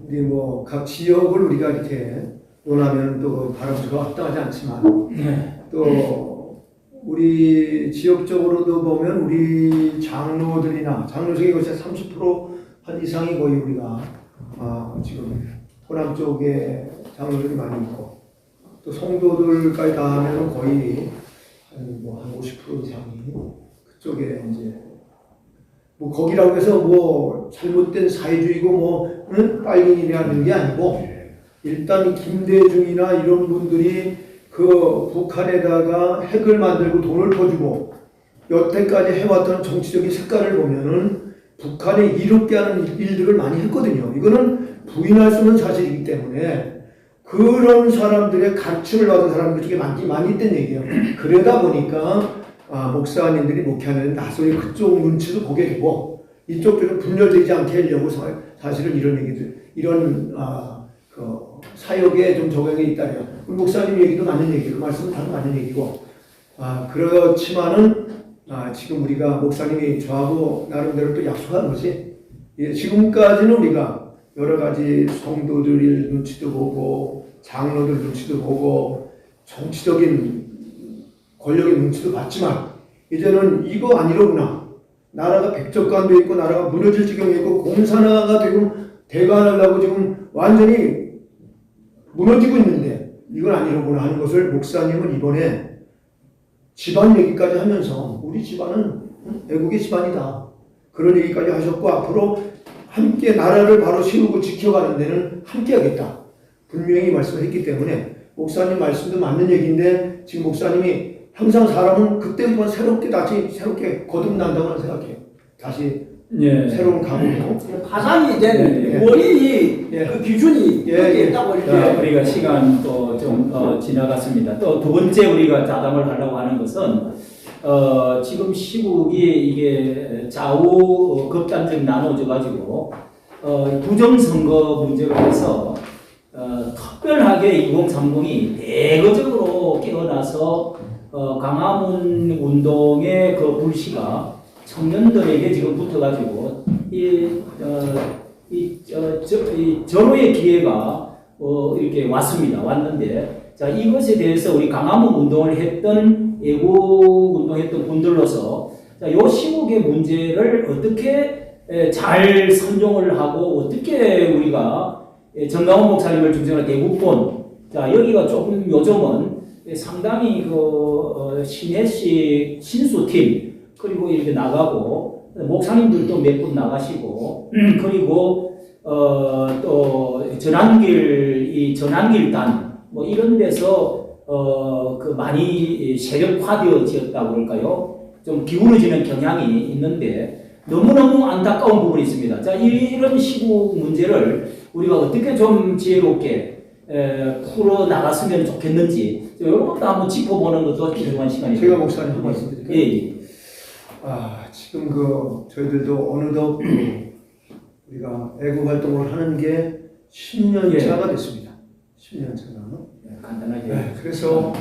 우리 뭐 각 지역을 우리가 이렇게 논하면 또 바람수가 합당하지 않지만 또 우리 지역적으로도 보면 우리 장로들이나 장로 중에 거의 30%한 이상이 거의 우리가 지금 호남 쪽에 장로들이 많이 있고 또 성도들까지 다 하면 거의 한 50% 이상이 그쪽에 이제 뭐 거기라고 해서 뭐 잘못된 사회주의고 뭐 빨갱이라는 게 아니고 일단 김대중이나 이런 분들이 그 북한에다가 핵을 만들고 돈을 퍼주고 여태까지 해왔던 정치적인 색깔을 보면은 북한에 이롭게 하는 일들을 많이 했거든요. 이거는 부인할 수 없는 사실이기 때문에 그런 사람들의 가르침을 받은 사람들 중에 많이 있다는 얘기예요. 그러다 보니까 목사님들이 목회하는 나소리 그쪽 눈치도 보게 되고 이쪽들은 분열되지 않게 하려고 사실은 이런 얘기들, 이런 그 사역에 좀 적용이 있다래요. 목사님 얘기도 맞는 얘기고 말씀은 다 맞는 얘기고 그렇지만은 지금 우리가 목사님이 저하고 나름대로 또 약속한 것이 지금까지는 우리가 여러 가지 성도들 눈치도 보고 장로들 눈치도 보고 정치적인 권력의 눈치도 봤지만 이제는 이거 아니로구나. 나라가 백적관도 있고 나라가 무너질 지경에 있고 공산화가 되고 대관하려고 지금 완전히 무너지고 있는데 이건 아니로구나 하는 것을 목사님은 이번에 집안 얘기까지 하면서 우리 집안은 애국의 집안이다. 그런 얘기까지 하셨고 앞으로 함께 나라를 바로 세우고 지켜가는 데는 함께 하겠다. 분명히 말씀을 했기 때문에 목사님 말씀도 맞는 얘기인데 지금 목사님이 항상 사람은 그때부터 새롭게 거듭난다고 생각해요. 다시 새로운 각오로. 파산이 된 원인이 그 기준이 여기에 있다고 이렇게. 우리가 시간 또 좀 지나갔습니다. 또 두 번째 우리가 자담을 하려고 하는 것은 지금 시국이 이게 좌우 극단적 나눠져 가지고 부정선거 문제로 해서 특별하게 2030이 대거적으로 깨어나서 광화문 운동의 그 불씨가 청년들에게 지금 붙어가지고 절호의 기회가 이렇게 왔는데 자 이것에 대해서 우리 광화문 운동을 했던 애국 운동했던 분들로서 자, 요 시국의 문제를 어떻게 잘 선정을 하고 어떻게 우리가 정강원 목사님을 중심으로 대국본 자 여기가 조금 요즘은 상당히 그 신혜식 신수팀 그리고 이렇게 나가고 목사님들도 몇 분 나가시고 그리고 또 전환길단 뭐 이런 데서 그 많이 세력화되어졌다고 그럴까요? 좀 기울어지는 경향이 있는데 너무너무 안타까운 부분이 있습니다. 자 이런 시국 문제를 우리가 어떻게 좀 지혜롭게 풀어 나갔으면 좋겠는지 이런 것도 한번 짚어보는 것도 필요한 시간입니다. 제가 목사님 한 말씀 드릴까요? 예. 지금 저희들도 어느덧 우리가 애국 활동을 하는 게 10년 차가 됐습니다. 10년 차가. 간단하게. 네, 그래서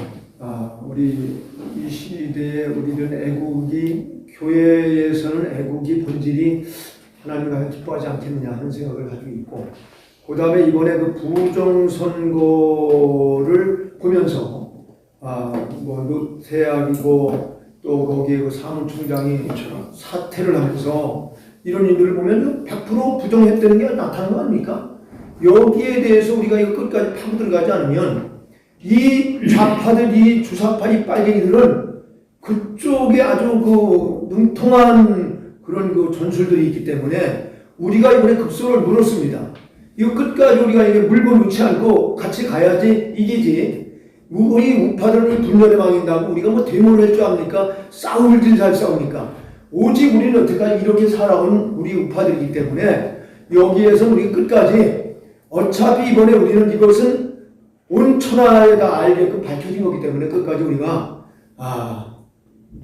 우리 이 시대에 우리는 애국이 교회에서는 애국이 본질이 하나님과 기뻐하지 않겠느냐 하는 생각을 가지고 있고 그 다음에 이번에 그 부정선거를 보면서 뭐 노태악이고 또 거기에 그 사무총장이 사퇴를 하면서 이런 일들을 보면 100% 부정했다는 게 나타나는 거 아닙니까? 여기에 대해서 우리가 이거 끝까지 파고 들어가지 않으면 이 좌파들, 이 주사파, 이 빨갱이들은 그쪽에 아주 그 능통한 그런 그 전술들이 있기 때문에 우리가 이번에 급소를 물었습니다. 이거 끝까지 우리가 이게 물고 놓지 않고 같이 가야지 이기지. 우리 우파들을 분열에 망인다고 우리가 뭐 데모를 할 줄 압니까? 싸울 줄 잘 싸웁니까? 오직 우리는 여태까지 이렇게 살아온 우리 우파들이기 때문에 여기에서 우리 끝까지 어차피 이번에 우리는 이것은 온 천하에 다 알게끔 밝혀진 거기 때문에 끝까지 우리가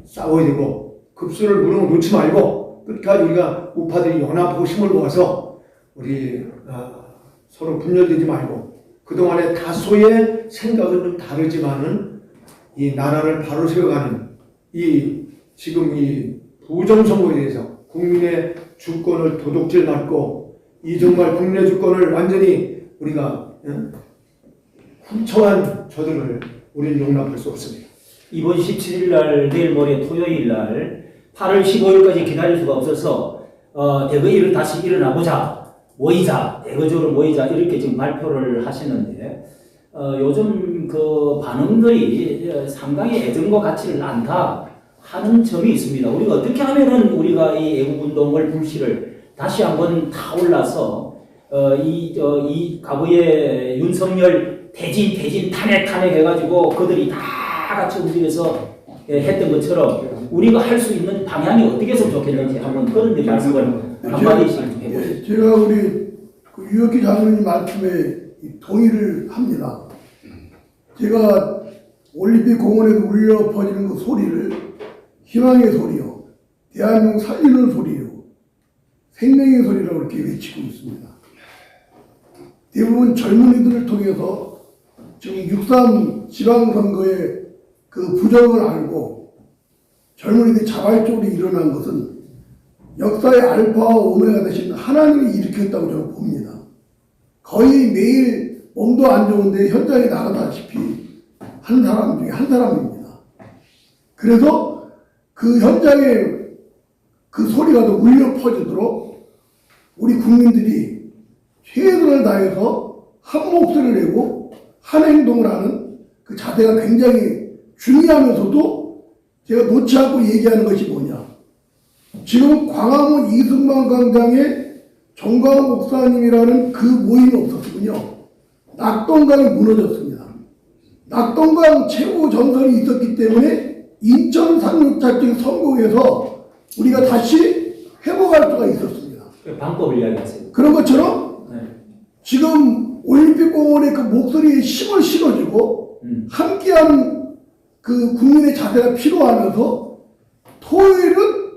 싸워야 되고 급소를 무릎 놓지 말고 끝까지 우리가 우파들이 연합하고 힘을 모아서 우리 서로 분열되지 말고 그동안에 다소의 생각은 좀 다르지만은 이 나라를 바로 세워가는 이 지금 이 부정선거에 대해서 국민의 주권을 도둑질 맞고 이 정말 국민의 주권을 완전히 우리가 훔쳐간 저들을 우리는 용납할 수 없습니다. 이번 17일 날 내일 모레 토요일 날 8월 15일까지 기다릴 수가 없어서 대거일을 다시 일어나보자. 모이자, 대거적으로 모이자 이렇게 지금 발표를 하시는데 요즘 그 반응들이 상당히 애정과 같지를 않다 하는 점이 있습니다. 우리가 어떻게 하면은 우리가 이 애국운동을 불씨를 다시 한번 타올라서 이 과거에 윤석열 퇴진 탄핵 해가지고 그들이 다 같이 움직여서 했던 것처럼 우리가 할 수 있는 방향이 어떻게 했으면 좋겠는지 한번 그런 데 말씀을 한마디씩 해보세요. 제가 우리 그 유혁기 장로님 말씀에 동의를 합니다. 제가 올림픽 공원에서 울려 퍼지는 그 소리를 희망의 소리요, 대한민국 살리는 소리요, 생명의 소리라고 이렇게 외치고 있습니다. 대부분 젊은이들을 통해서 지금 6.3 지방선거의 그 부정을 알고 젊은이들이 자발적으로 일어난 것은 역사의 알파와 오메가 되신 하나님이 일으켰다고 저는 봅니다. 거의 매일 몸도 안 좋은데 현장에 나가다시피 한 사람 중에 한 사람입니다. 그래서 그 현장에 그 소리가 더 울려 퍼지도록 우리 국민들이 최선을 다해서 한 목소리를 내고 한 행동을 하는 그 자세가 굉장히 중요하면서도 제가 놓지 않고 얘기하는 것이 뭐냐. 지금 광화문 이승만 광장에 정광훈 목사님이라는 그 모임이 없었군요. 낙동강이 무너졌습니다. 낙동강 최고 전선이 있었기 때문에 인천 상륙작전 선거에서 우리가 다시 회복할 수가 있었습니다. 방법을 이야기하세요. 그런 것처럼 지금 올림픽 공원에 그 목소리에 힘을 실어주고 함께하는 그 국민의 자세가 필요하면서 토요일은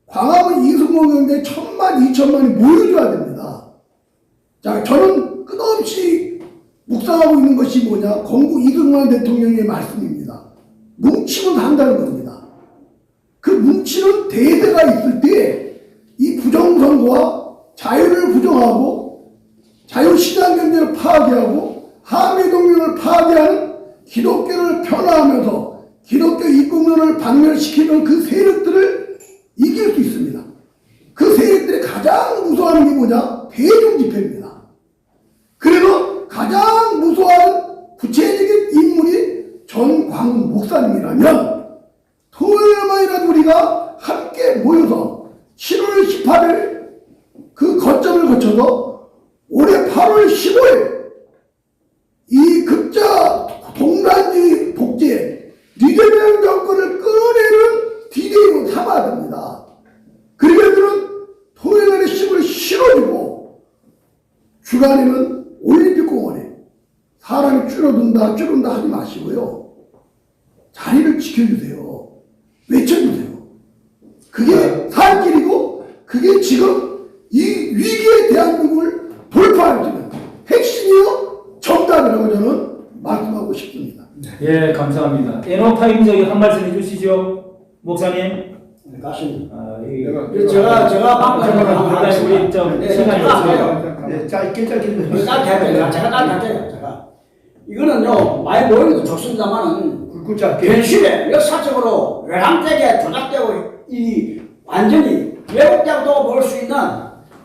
광화문 이승만 광장에 1,000만, 2,000만이 모여줘야 됩니다. 자, 저는 끝없이 묵상하고 있는 것이 뭐냐? 건국 이승만 대통령의 말씀입니다. 뭉치면 한다는 겁니다. 그 뭉치는 대대가 있을 때 이 부정선거와 자유를 부정하고 자유시장 경제를 파괴하고 한미동맹을 파괴하는 기독교를 편화하면서 기독교 입국론을 박멸시키는 그 세력들을 이길 수 있습니다. 그 세력들이 가장 무서워하는 게 뭐냐? 대중집회입니다. 그래서 가장 무서워하는 구체적인 인물이 전광훈 목사님이라면 토요일만이라도 우리가 함께 모여서 7월 18일 그 거점을 거쳐서 올해 8월 15일 이 극자 동란지 복제 이재명 정권을 끌어내는 디데이로 삼아야 됩니다. 그러면은 토요일에 힘을 실어주고 주간에는 올림픽 공원에 사람이 줄어든다 하지 마시고요. 자리를 지켜주세요. 외쳐주세요. 그게 살 길이고 그게 지금 이 위기의 대한민국을 돌파할 수 있는 핵심이요 정답이라고 저는 말씀하고 싶습니다. 예, 감사합니다. 에너타임적인 한 말씀 해주시죠, 목사님. 가십니다. 제가 방금 우리 좀 시간이 없어요. 짧게 제가 이거는요 많이 보이기도 좋습니다만은 굵고 짧게. 현실에 역사적으로 외람되게 조작되고 이 완전히 왜곡되고 볼 수 있는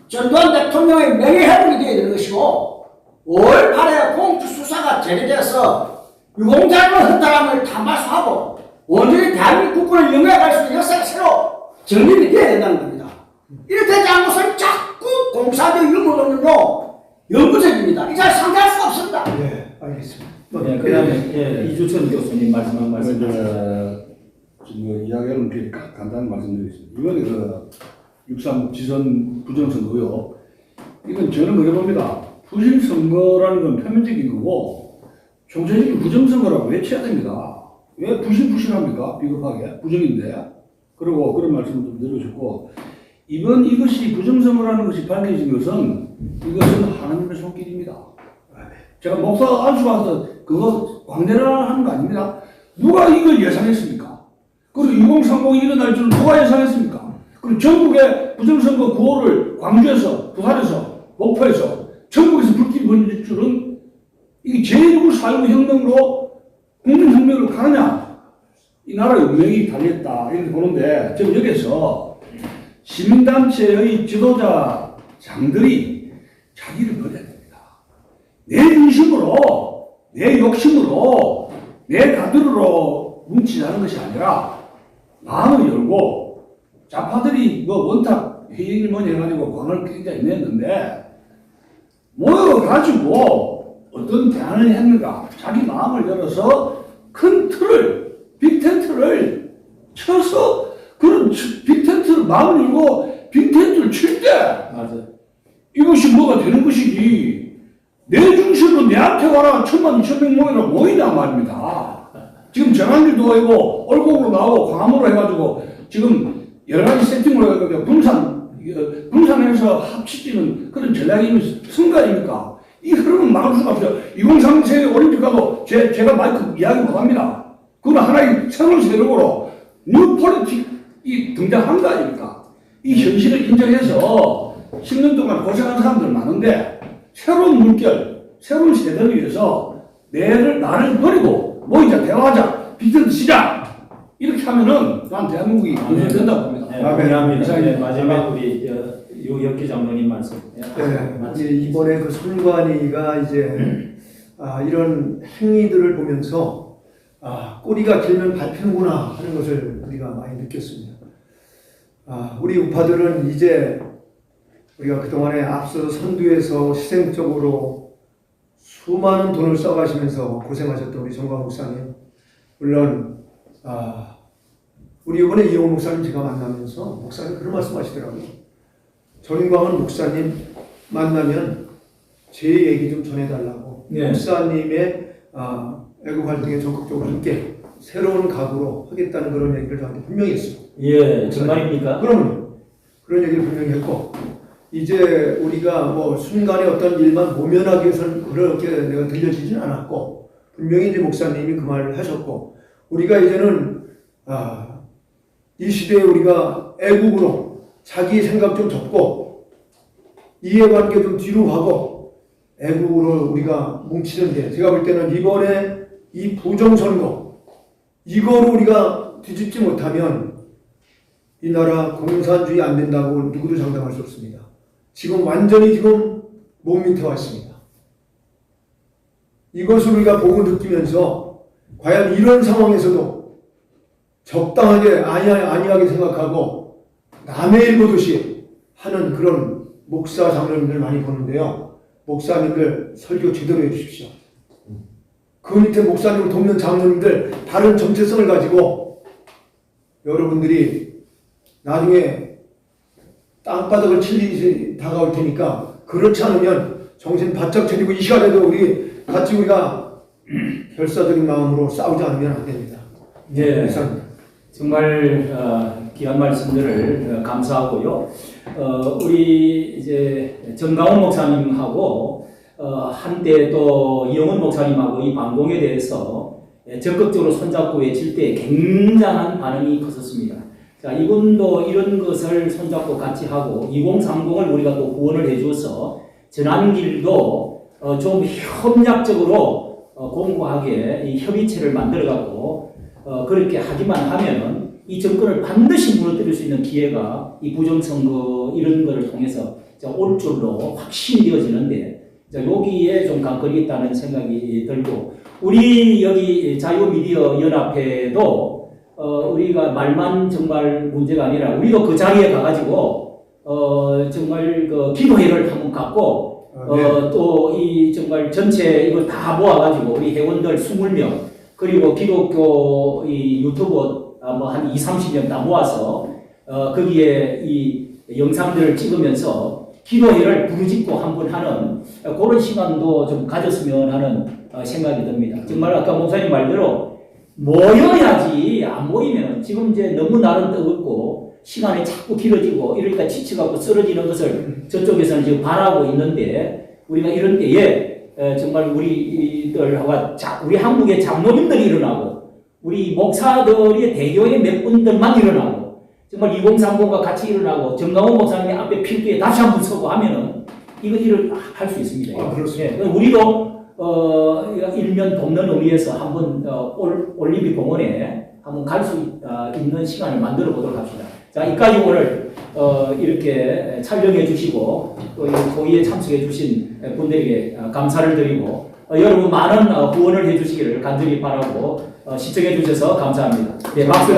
전두환 대통령의 명예회복이 되어야 되는 것이고 5월 8일 공수수사가 제기돼서 유공자금을 헛다람을 탐발수하고 온전히 대한민국 국군을 영해갈 수 있는 역사가 새로 정립이 되어야 된다는 겁니다. 이렇게 되지 않은 것은 자꾸 공사적 유무론으로 영구적입니다. 이 잘 상대할 수가 없습니다. 네, 알겠습니다. 네, 그다음에 예, 이주천 교수님 말씀한 말씀. 지금 이야기하는 게 간단히 말씀드리겠습니다. 이번에 그 6.3 지선 부정선거 의혹, 이건 저는 그래 봅니다. 부실선거라는 건 표면적인 거고 총체적인 부정선거라고 외쳐야 됩니다. 왜 부실합니까? 비겁하게 부정인데. 그리고 그런 말씀을 좀 드리고 싶고, 이번 이것이 부정선거라는 것이 밝혀진 것은 이것은 하나님의 손길입니다. 제가 목사 안수받아서 그거 광대라 하는 거 아닙니다. 누가 이걸 예상했습니까? 그리고 2030이 일어날 줄은 누가 예상했습니까? 그리고 전국의 부정선거 구호를 광주에서, 부산에서, 목포에서, 전국에서 불길이 번질 줄은 이게 제1구 4.19 혁명으로 국민혁명으로 가느냐? 이 나라의 운명이 달렸다. 이렇게 보는데, 지금 여기서 시민단체의 지도자장들이 자기를 버려야 됩니다. 내 인심으로, 내 욕심으로, 내 가두로 뭉치자는 것이 아니라 마음을 열고, 좌파들이 원탁 회의를 뭐니 해가지고 광을 굉장히 냈는데, 모여가지고 어떤 대안을 했는가, 자기 마음을 열어서 큰 틀을, 빅텐트를 쳐서 그런 빅텐트를 마음을 열고 빅텐트를 칠 때 맞아요. 이것이 뭐가 되는 것이지, 내 중심으로 내한테 와라 12,200명이나 모이냐 말입니다. 지금 정한길도 아니고 얼곡으로 나오고 광화문으로 해가지고 지금 여러 가지 세팅으로 해가지고 분산해서 합치지는 그런 전략이 선거 아닙니까? 이 흐름은 막을 수가 없어요. 2030 세계 올림픽 가도 제가 마이크 이야기 못합니다. 그건 하나의 새로운 세력으로 뉴 폴리틱이 등장한 거 아닙니까? 이 현실을 인정해서 10년 동안 고생한 사람들 많은데 새로운 물결, 새로운 세대를 위해서 나를 버리고 모이자, 대화하자, 빅텐트 시작! 이렇게 하면은 난 대한민국이 건설된다고 봅니다. 네, 감사합니다. 네, 마지막 우리 유혁기 장로님 말씀. 네, 이제 이번에 그 선관위가 이제 이런 행위들을 보면서 꼬리가 길면 밟히는구나 하는 것을 우리가 많이 느꼈습니다. 우리 우파들은 이제 우리가 그동안에 앞서서 선두에서 희생적으로 수많은 돈을 써가시면서 고생하셨던 우리 정광 목사님, 물론 우리 이번에 이용 목사님 제가 만나면서 목사님 그런 말씀 하시더라고요. 정광훈 목사님 만나면 제 얘기 좀 전해달라고. 네. 목사님의 애국 활동에 적극적으로 함께 새로운 각오로 하겠다는 그런 얘기를 저한테 분명히 했어요. 예, 정말입니까? 그럼요. 그런 얘기를 분명히 했고, 이제 우리가 뭐 순간에 어떤 일만 모면하기 위해서는 그렇게 내가 들려지진 않았고, 분명히 이제 목사님이 그 말을 하셨고, 우리가 이제는 이 시대에 우리가 애국으로 자기 생각 좀 접고 이해관계 좀 뒤로 하고 애국으로 우리가 뭉치는데, 제가 볼 때는 이번에 이 부정선거 이거로 우리가 뒤집지 못하면 이 나라 공산주의 안 된다고 누구도 장담할 수 없습니다. 지금 완전히 몸 밑에 왔습니다. 이것을 우리가 보고 느끼면서 과연 이런 상황에서도 적당하게 안이하게 생각하고 남의 일 보듯이 하는 그런 목사 장로님들 많이 보는데요. 목사님들 설교 제대로 해주십시오. 그 밑에 목사님을 돕는 장로님들 다른 정체성을 가지고 여러분들이 나중에 땅바닥을 칠 일이 다가올 테니까, 그렇지 않으면 정신 바짝 차리고 이 시간에도 우리가 결사적인 마음으로 싸우지 않으면 안 됩니다. 네, 정말 귀한 말씀들을 감사하고요. 우리 이제 정강훈 목사님하고 한때 또 이영훈 목사님하고 이 방공에 대해서 적극적으로 손잡고 외칠 때 굉장한 반응이 컸었습니다. 자, 이분도 이런 것을 손잡고 같이 하고 2030을 우리가 또 후원을 해줘서 전환길도 좀 협력적으로 공고하게 이 협의체를 만들어갖고 그렇게 하기만 하면은 이 정권을 반드시 무너뜨릴 수 있는 기회가 이 부정선거 이런 거를 통해서 올 줄로 확신되어지는데 여기에 좀 관건이 있다는 생각이 들고 우리 여기 자유미디어 연합회도 우리가 말만 정말 문제가 아니라 우리도 그 자리에 가가지고 정말 그 기도회를 한번 갖고 또 이 정말 전체 이걸 다 모아가지고 우리 회원들 20명 그리고 기독교 이 유튜버 뭐 한 20-30명 다 모아서 거기에 이 영상들을 찍으면서 기도회를 부르짖고 한번 하는 그런 시간도 좀 가졌으면 하는 생각이 듭니다. 정말 아까 목사님 말대로 모여야지 안 모이면 지금 이제 너무 날은 뜨겁고 시간이 자꾸 길어지고 이러니까 지쳐갖고 쓰러지는 것을 저쪽에서는 지금 바라고 있는데 우리가 이런 때에 정말 우리들과 우리 한국의 장로님들이 일어나고 우리 목사들이 대교회 몇 분들만 일어나고 정말 2030과 같이 일어나고 정강훈 목사님의 앞에 필두에 다시 한번 서고 하면은 이거 일을 할 수 있습니다. 그렇습니다. 예, 우리도 일면 돕는 의미에서 한번 올림픽 공원에 한번 갈 수 있는 시간을 만들어 보도록 합시다. 자, 이까지 오늘 이렇게 촬영해 주시고 또 이 토의에 참석해 주신 분들에게 감사를 드리고 여러분 많은 후원을 해 주시기를 간절히 바라고 시청해 주셔서 감사합니다. 네, 박수.